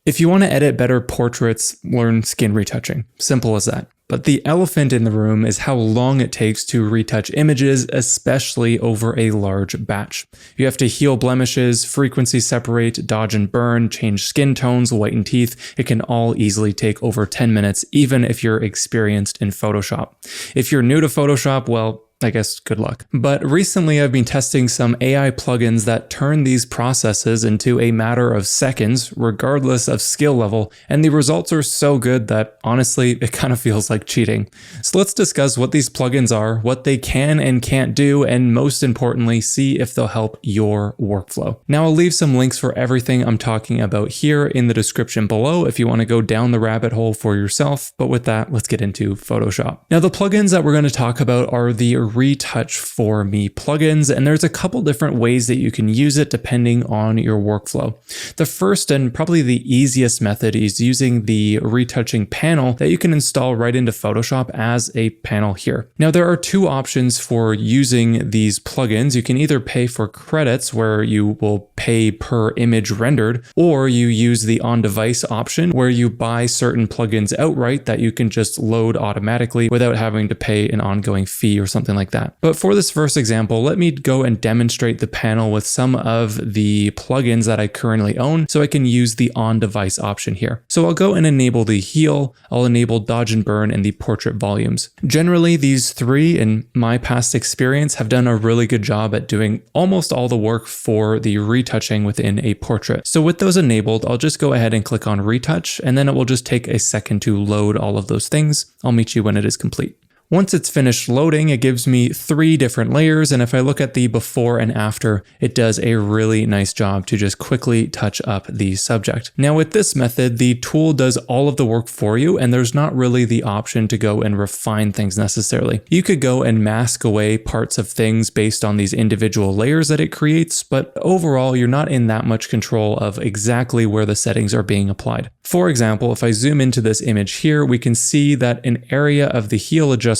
If you want to edit better portraits, learn skin retouching. Simple as that. But the elephant in the room is how long it takes to retouch images, especially over a large batch. You have to heal blemishes, frequency separate, dodge and burn, change skin tones, whiten teeth. It can all easily take over 10 minutes, even if you're experienced in Photoshop. If you're new to Photoshop, well, I guess good luck. But recently I've been testing some AI plugins that turn these processes into a matter of seconds, regardless of skill level, and the results are so good that honestly, it kind of feels like cheating. So let's discuss what these plugins are, what they can and can't do, and most importantly, see if they'll help your workflow. Now I'll leave some links for everything I'm talking about here in the description below if you want to go down the rabbit hole for yourself, but with that, let's get into Photoshop. Now the plugins that we're going to talk about are the Retouch4me plugins, and there's a couple different ways that you can use it depending on your workflow. The first and probably the easiest method is using the retouching panel that you can install right into Photoshop as a panel here. Now there are two options for using these plugins. You can either pay for credits where you will pay per image rendered, or you use the on-device option where you buy certain plugins outright that you can just load automatically without having to pay an ongoing fee or something like that. But for this first example, let me go and demonstrate the panel with some of the plugins that I currently own so I can use the on-device option here. So I'll go and enable the heal, I'll enable dodge and burn and the portrait volumes. Generally, these three, in my past experience, have done a really good job at doing almost all the work for the retouching within a portrait. So with those enabled, I'll just go ahead and click on retouch, and then it will just take a second to load all of those things. I'll meet you when it is complete. Once it's finished loading, it gives me 3 different layers, and if I look at the before and after, it does a really nice job to just quickly touch up the subject. Now with this method, the tool does all of the work for you, and there's not really the option to go and refine things necessarily. You could go and mask away parts of things based on these individual layers that it creates, but overall, you're not in that much control of exactly where the settings are being applied. For example, if I zoom into this image here, we can see that an area of the heal adjustment,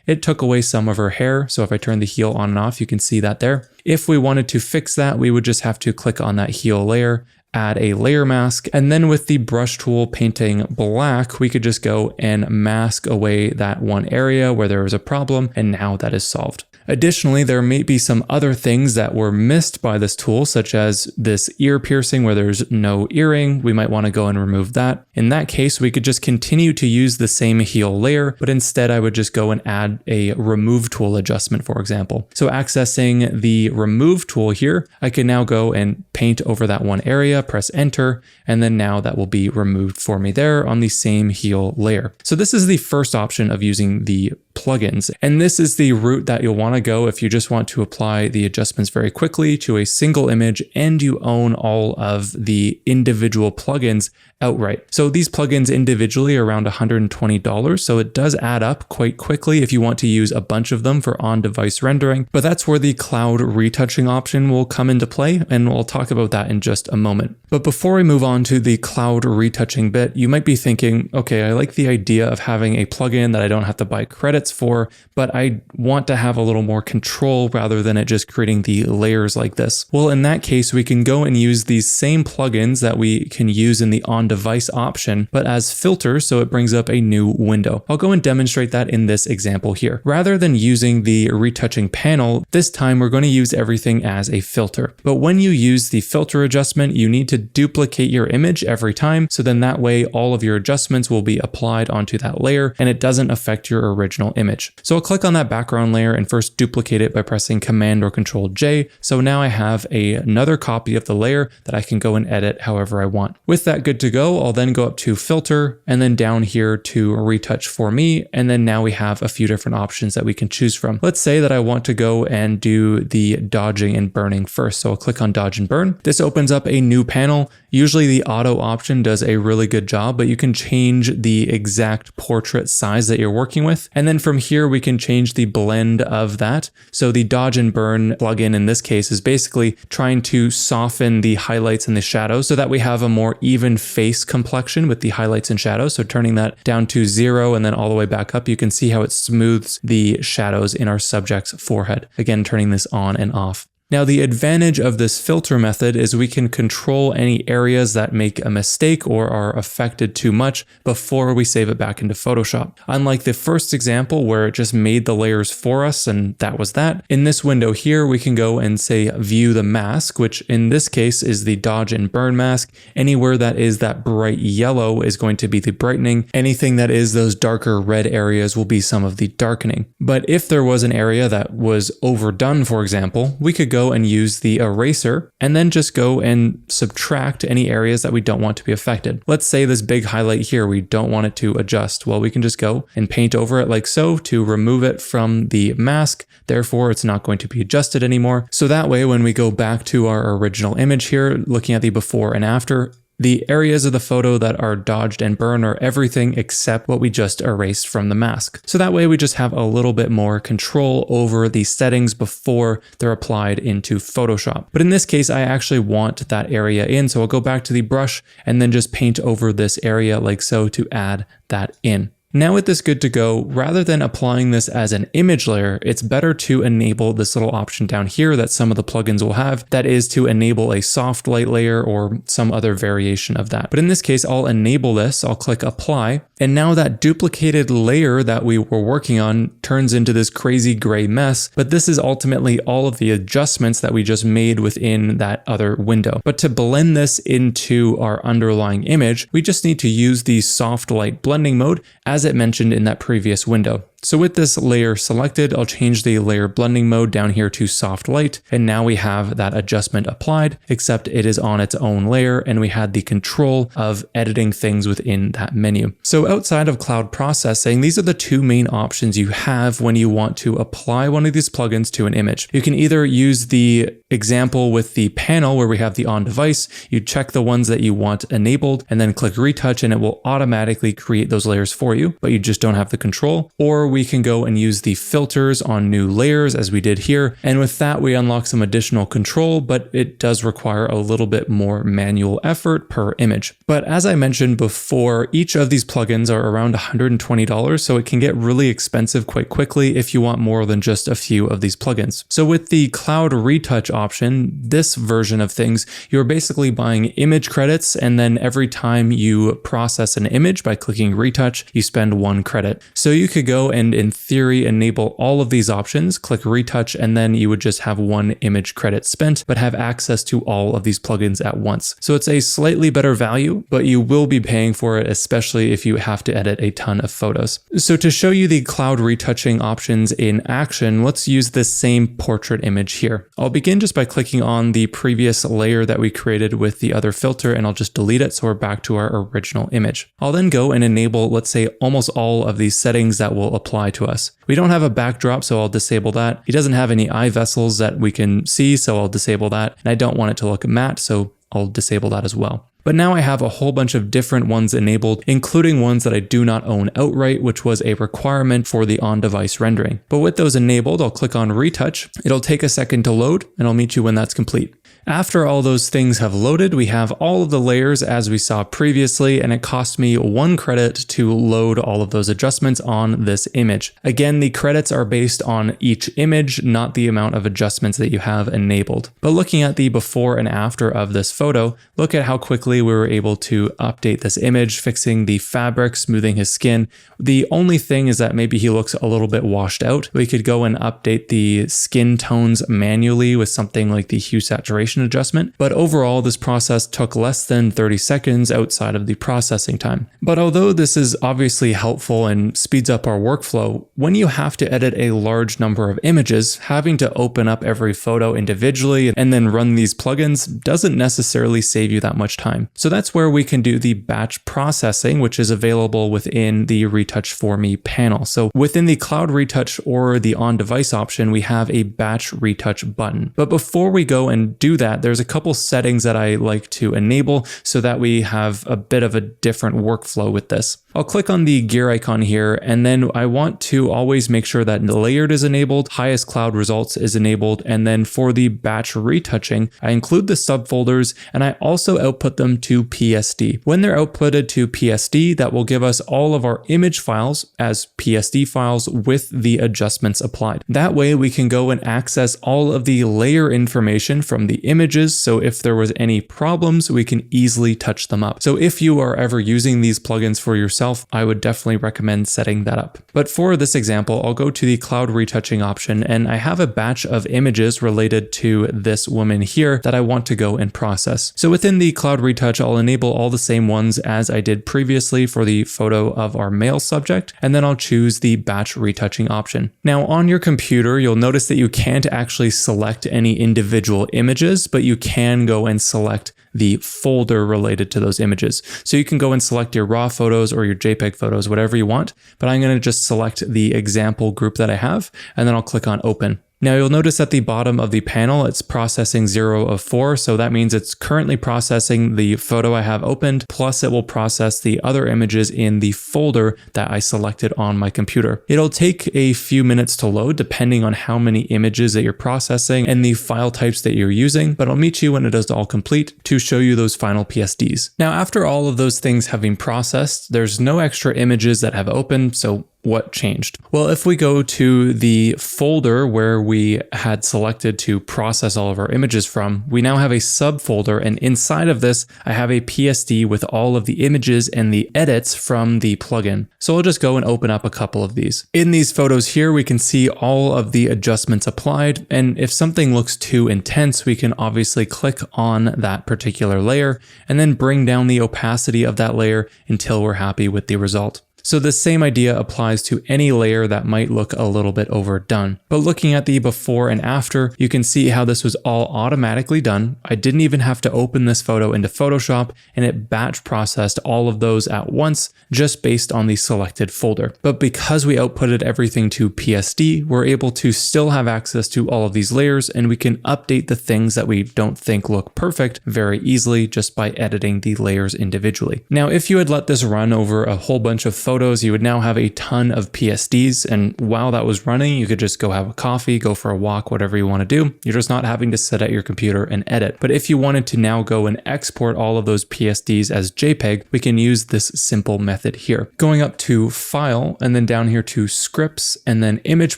it took away some of her hair. So if I turn the heal on and off, you can see that there. If we wanted to fix that, we would just have to click on that heal layer, add a layer mask, and then with the brush tool painting black, we could just go and mask away that one area where there was a problem, and now that is solved. Additionally, there may be some other things that were missed by this tool, such as this ear piercing where there's no earring. We might want to go and remove that. In that case, we could just continue to use the same heal layer, but instead I would just go and add a remove tool adjustment, for example. So accessing the remove tool here, I can now go and paint over that one area, press enter, and then now that will be removed for me there on the same heal layer. So this is the first option of using the plugins. And this is the route that you'll want to go if you just want to apply the adjustments very quickly to a single image and you own all of the individual plugins outright. So these plugins individually are around $120. So it does add up quite quickly if you want to use a bunch of them for on-device rendering, but that's where the cloud retouching option will come into play. And we'll talk about that in just a moment. But before we move on to the cloud retouching bit, you might be thinking, okay, I like the idea of having a plugin that I don't have to buy credits for, but I want to have a little more control rather than it just creating the layers like this. Well, in that case, we can go and use these same plugins that we can use in the on-device option, but as filters, so it brings up a new window. I'll go and demonstrate that in this example here. Rather than using the retouching panel, this time we're going to use everything as a filter. But when you use the filter adjustment, you need to duplicate your image every time, so then that way all of your adjustments will be applied onto that layer and it doesn't affect your original image. So I'll click on that background layer and first duplicate it by pressing Command or Control J. So now I have another copy of the layer that I can go and edit however I want. With that good to go, I'll then go up to Filter and then down here to Retouch4me, and then now we have a few different options that we can choose from. Let's say that I want to go and do the dodging and burning first. So I'll click on Dodge and Burn. This opens up a new panel. Usually the auto option does a really good job, but you can change the exact portrait size that you're working with. And then from here, we can change the blend of that. So the Dodge and Burn plugin in this case is basically trying to soften the highlights and the shadows so that we have a more even face complexion with the highlights and shadows. So turning that down to 0 and then all the way back up, you can see how it smooths the shadows in our subject's forehead. Again, turning this on and off. Now, the advantage of this filter method is we can control any areas that make a mistake or are affected too much before we save it back into Photoshop. Unlike the first example where it just made the layers for us and that was that, in this window here, we can go and say view the mask, which in this case is the dodge and burn mask. Anywhere that is that bright yellow is going to be the brightening. Anything that is those darker red areas will be some of the darkening. But if there was an area that was overdone, for example, we could go and use the eraser and then just go and subtract any areas that we don't want to be affected. Let's say this big highlight here, we don't want it to adjust. Well, we can just go and paint over it like so to remove it from the mask. Therefore, it's not going to be adjusted anymore. So that way, when we go back to our original image here, looking at the before and after, the areas of the photo that are dodged and burned are everything except what we just erased from the mask. So that way we just have a little bit more control over the settings before they're applied into Photoshop. But in this case, I actually want that area in. So I'll go back to the brush and then just paint over this area like so to add that in. Now with this good to go, rather than applying this as an image layer, it's better to enable this little option down here that some of the plugins will have, that is to enable a soft light layer or some other variation of that. But in this case, I'll enable this, I'll click apply, and now that duplicated layer that we were working on turns into this crazy gray mess, but this is ultimately all of the adjustments that we just made within that other window. But to blend this into our underlying image, we just need to use the soft light blending mode as it mentioned in that previous window. So with this layer selected, I'll change the layer blending mode down here to soft light. And now we have that adjustment applied, except it is on its own layer and we had the control of editing things within that menu. So outside of cloud processing, these are the two main options you have when you want to apply one of these plugins to an image. You can either use the example with the panel where we have the on device, you check the ones that you want enabled and then click retouch and it will automatically create those layers for you, but you just don't have the control. Or we can go and use the filters on new layers as we did here. And with that, we unlock some additional control, but it does require a little bit more manual effort per image. But as I mentioned before, each of these plugins are around $120, so it can get really expensive quite quickly if you want more than just a few of these plugins. So with the cloud retouch option, this version of things, you're basically buying image credits, and then every time you process an image by clicking retouch, you spend 1 credit. So you could go and in theory enable all of these options, click retouch, and then you would just have 1 image credit spent, but have access to all of these plugins at once. So it's a slightly better value, but you will be paying for it, especially if you have to edit a ton of photos. So to show you the cloud retouching options in action, let's use this same portrait image here. I'll begin just by clicking on the previous layer that we created with the other filter, and I'll just delete it so we're back to our original image. I'll then go and enable, let's say, almost all of these settings that will apply to us. We don't have a backdrop, so I'll disable that. He doesn't have any eye vessels that we can see, so I'll disable that. And I don't want it to look matte, so I'll disable that as well. But now I have a whole bunch of different ones enabled, including ones that I do not own outright, which was a requirement for the on-device rendering. But with those enabled, I'll click on retouch. It'll take a second to load, and I'll meet you when that's complete. After all those things have loaded, we have all of the layers as we saw previously, and it cost me 1 credit to load all of those adjustments on this image. Again, the credits are based on each image, not the amount of adjustments that you have enabled. But looking at the before and after of this photo, look at how quickly we were able to update this image, fixing the fabric, smoothing his skin. The only thing is that maybe he looks a little bit washed out. We could go and update the skin tones manually with something like the hue saturation adjustment, but overall this process took less than 30 seconds outside of the processing time. But although this is obviously helpful and speeds up our workflow, when you have to edit a large number of images, having to open up every photo individually and then run these plugins doesn't necessarily save you that much time. So that's where we can do the batch processing, which is available within the Retouch4me panel. So within the cloud retouch or the on-device option, we have a batch retouch button. But before we go and do that, there's a couple settings that I like to enable so that we have a bit of a different workflow with this. I'll click on the gear icon here, and then I want to always make sure that layered is enabled, highest cloud results is enabled, and then for the batch retouching, I include the subfolders and I also output them them to PSD. When they're outputted to PSD, that will give us all of our image files as PSD files with the adjustments applied. That way we can go and access all of the layer information from the images, so if there was any problems, we can easily touch them up. So if you are ever using these plugins for yourself, I would definitely recommend setting that up. But for this example, I'll go to the cloud retouching option, and I have a batch of images related to this woman here that I want to go and process. So within the cloud retouch, I'll enable all the same ones as I did previously for the photo of our male subject, and then I'll choose the batch retouching option. Now on your computer, you'll notice that you can't actually select any individual images, but you can go and select the folder related to those images. So you can go and select your raw photos or your JPEG photos, whatever you want, but I'm going to just select the example group that I have, and then I'll click on open. Now you'll notice at the bottom of the panel, it's processing 0 of 4. So that means it's currently processing the photo I have opened, plus it will process the other images in the folder that I selected on my computer. It'll take a few minutes to load depending on how many images that you're processing and the file types that you're using, but I'll meet you when it is all complete to show you those final PSDs. Now, after all of those things have been processed, there's no extra images that have opened, so what changed? Well, if we go to the folder where we had selected to process all of our images from, we now have a subfolder, and inside of this, I have a PSD with all of the images and the edits from the plugin. So I'll just go and open up a couple of these. In these photos here, we can see all of the adjustments applied, and if something looks too intense, we can obviously click on that particular layer and then bring down the opacity of that layer until we're happy with the result. So the same idea applies to any layer that might look a little bit overdone. But looking at the before and after, you can see how this was all automatically done. I didn't even have to open this photo into Photoshop, and it batch processed all of those at once just based on the selected folder. But because we outputted everything to PSD, we're able to still have access to all of these layers, and we can update the things that we don't think look perfect very easily just by editing the layers individually. Now, if you had let this run over a whole bunch of photos, you would now have a ton of PSDs, and while that was running, you could just go have a coffee, go for a walk, whatever you want to do. You're just not having to sit at your computer and edit. But if you wanted to now go and export all of those PSDs as JPEG, we can use this simple method here. Going up to File, and then down here to Scripts, and then Image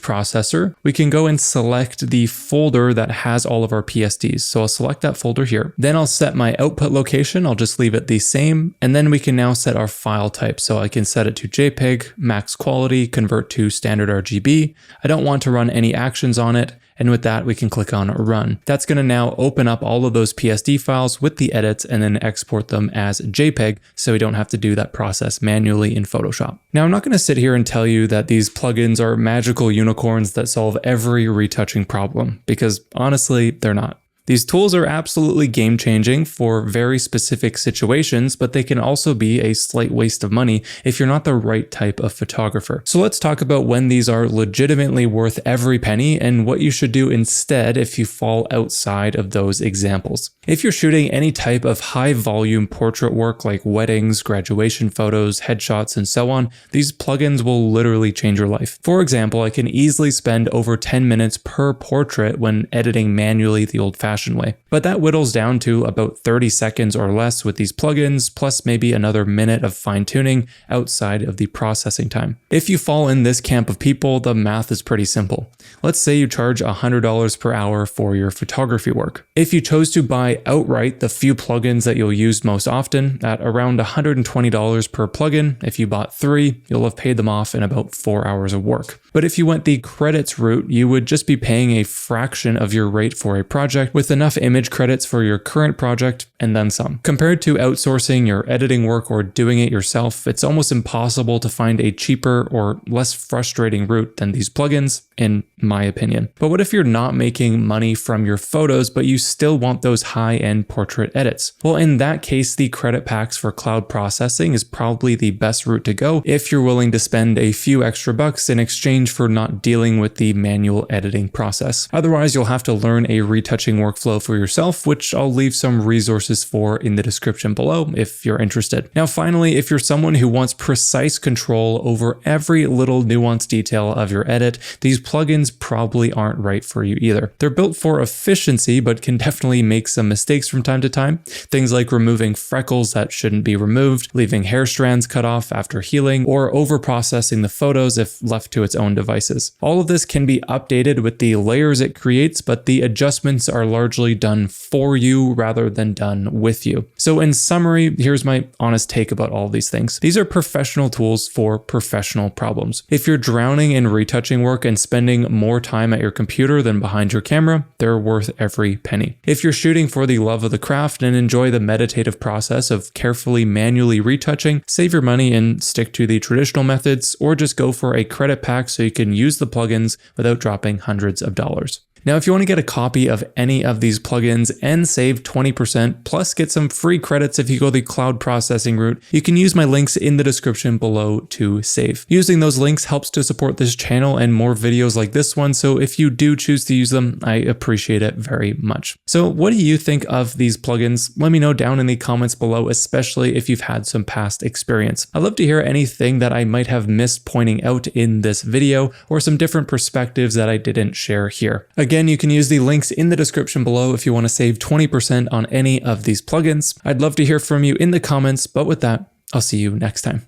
Processor, we can go and select the folder that has all of our PSDs. So I'll select that folder here. Then I'll set my output location. I'll just leave it the same. And then we can now set our file type. So I can set it to JPEG, max quality, convert to standard RGB. I don't want to run any actions on it. And with that, we can click on Run. That's going to now open up all of those PSD files with the edits and then export them as JPEG, so we don't have to do that process manually in Photoshop. Now, I'm not going to sit here and tell you that these plugins are magical unicorns that solve every retouching problem, because honestly, they're not. These tools are absolutely game-changing for very specific situations, but they can also be a slight waste of money if you're not the right type of photographer. So let's talk about when these are legitimately worth every penny and what you should do instead if you fall outside of those examples. If you're shooting any type of high-volume portrait work like weddings, graduation photos, headshots, and so on, these plugins will literally change your life. For example, I can easily spend over 10 minutes per portrait when editing manually the old-fashioned way. But that whittles down to about 30 seconds or less with these plugins, plus maybe another minute of fine-tuning outside of the processing time. If you fall in this camp of people, the math is pretty simple. Let's say you charge $100 per hour for your photography work. If you chose to buy outright the few plugins that you'll use most often at around $120 per plugin, if you bought 3, you'll have paid them off in about 4 hours of work. But if you went the credits route, you would just be paying a fraction of your rate for a project with enough image credits for your current project and then some. Compared to outsourcing your editing work or doing it yourself, it's almost impossible to find a cheaper or less frustrating route than these plugins, in my opinion. But what if you're not making money from your photos, but you still want those high-end portrait edits? Well, in that case, the credit packs for cloud processing is probably the best route to go if you're willing to spend a few extra bucks in exchange for not dealing with the manual editing process. Otherwise, you'll have to learn a retouching workflow for yourself, which I'll leave some resources for in the description below if you're interested. Now, finally, if you're someone who wants precise control over every little nuanced detail of your edit, these plugins plugins probably aren't right for you either. They're built for efficiency, but can definitely make some mistakes from time to time. Things like removing freckles that shouldn't be removed, leaving hair strands cut off after healing, or over-processing the photos if left to its own devices. All of this can be updated with the layers it creates, but the adjustments are largely done for you rather than done with you. So in summary, here's my honest take about all of these things. These are professional tools for professional problems. If you're drowning in retouching work and spending more time at your computer than behind your camera, they're worth every penny. If you're shooting for the love of the craft and enjoy the meditative process of carefully manually retouching, save your money and stick to the traditional methods, or just go for a credit pack so you can use the plugins without dropping hundreds of dollars. Now, if you want to get a copy of any of these plugins and save 20% plus get some free credits if you go the cloud processing route, you can use my links in the description below to save. Using those links helps to support this channel and more videos like this one, so if you do choose to use them, I appreciate it very much. So what do you think of these plugins? Let me know down in the comments below, especially if you've had some past experience. I'd love to hear anything that I might have missed pointing out in this video, or some different perspectives that I didn't share here. Again, you can use the links in the description below if you want to save 20% on any of these plugins. I'd love to hear from you in the comments, but with that, I'll see you next time.